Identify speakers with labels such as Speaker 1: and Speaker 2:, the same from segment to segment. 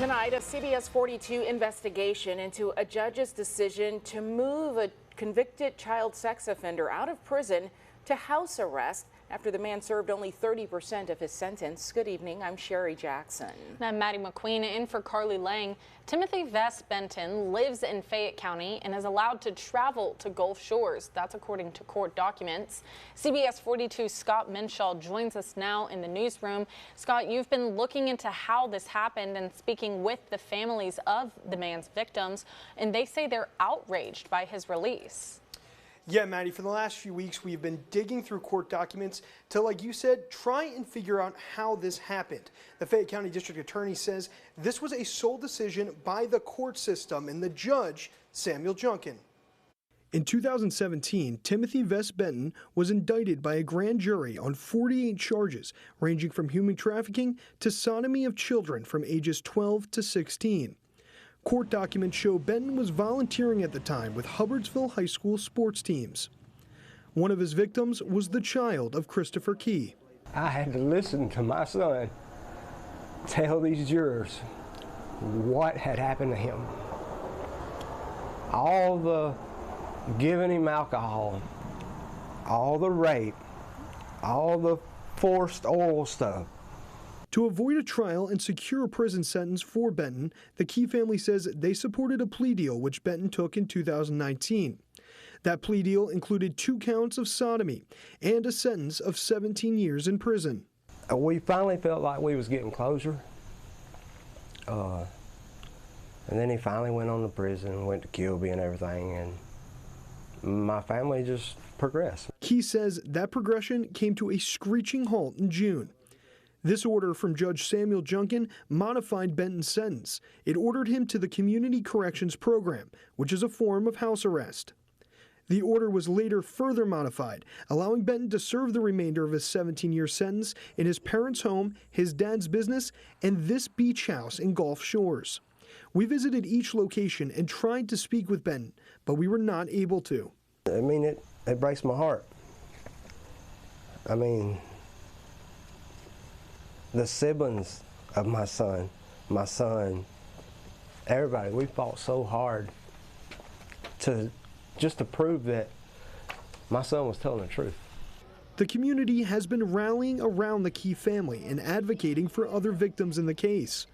Speaker 1: Tonight, a CBS 42 investigation into a judge's decision to move a convicted child sex offender out of prison to house arrest after the man served only 30% of his sentence. Good evening, I'm Sherry Jackson.
Speaker 2: I'm Maddie McQueen in for Carly Lang. Timothy Vest Benton lives in Fayette County and is allowed to travel to Gulf Shores. That's according to court documents. CBS 42's Scott Minshaw joins us now in the newsroom. Scott, you've been looking into how this happened and speaking with the families of the man's victims, and they say they're outraged by his release.
Speaker 3: Yeah, Maddie, for the last few weeks, we've been digging through court documents to, like you said, try and figure out how this happened. The Fayette County District Attorney says this was a sole decision by the court system and the judge, Samuel Junkin. In 2017, Timothy Vest Benton was indicted by a grand jury on 48 charges, ranging from human trafficking to sodomy of children from ages 12 to 16. Court documents show Benton was volunteering at the time with Hubbardsville High School sports teams. One of his victims was the child of Christopher Key.
Speaker 4: I had to listen to my son tell these jurors what had happened to him. All the giving him alcohol, all the rape, all the forced oral stuff.
Speaker 3: To avoid a trial and secure a prison sentence for Benton, the Key family says they supported a plea deal which Benton took in 2019. That plea deal included 2 counts of sodomy and a sentence of 17 years in prison.
Speaker 4: We finally felt like we was getting closure. And then he finally went on to prison, went to Kilby and everything, and my family just progressed.
Speaker 3: Key says that progression came to a screeching halt in June. This order from Judge Samuel Junkin modified Benton's sentence. It ordered him to the Community Corrections Program, which is a form of house arrest. The order was later further modified, allowing Benton to serve the remainder of his 17-year sentence in his parents' home, his dad's business, and this beach house in Gulf Shores. We visited each location and tried to speak with Benton, but we were not able to.
Speaker 4: I mean, it breaks my heart. I mean, the siblings of my son, everybody, we fought so hard just to prove that my son was telling the truth.
Speaker 3: The community has been rallying around the Key family and advocating for other victims in the case.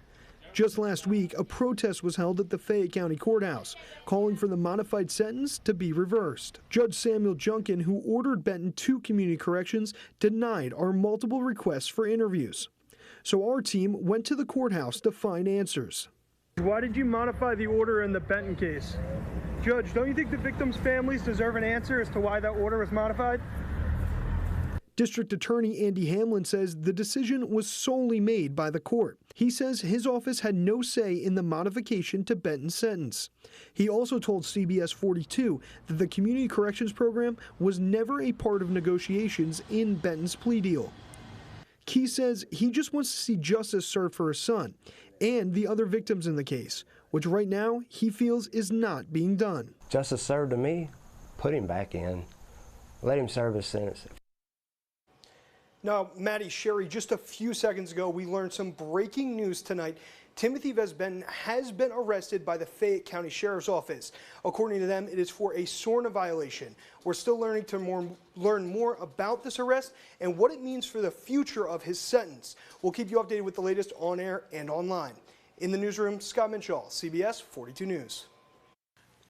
Speaker 3: Just last week, a protest was held at the Fayette County Courthouse, calling for the modified sentence to be reversed. Judge Samuel Junkin, who ordered Benton to community corrections, denied our multiple requests for interviews. So our team went to the courthouse to find answers. Why did you modify the order in the Benton case? Judge, don't you think the victims' families deserve an answer as to why that order was modified? District Attorney Andy Hamlin says the decision was solely made by the court. He says his office had no say in the modification to Benton's sentence. He also told CBS 42 that the Community Corrections Program was never a part of negotiations in Benton's plea deal. Key says he just wants to see justice served for his son and the other victims in the case, which right now he feels is not being done.
Speaker 4: Justice served to me, put him back in, let him serve his sentence.
Speaker 3: Now, Maddie, Sherry, just a few seconds ago, we learned some breaking news tonight. Timothy Vest Benton has been arrested by the Fayette County Sheriff's Office. According to them, it is for a SORNA violation. We're still learning to learn more about this arrest and what it means for the future of his sentence. We'll keep you updated with the latest on air and online. In the newsroom, Scott Minshaw, CBS 42 News.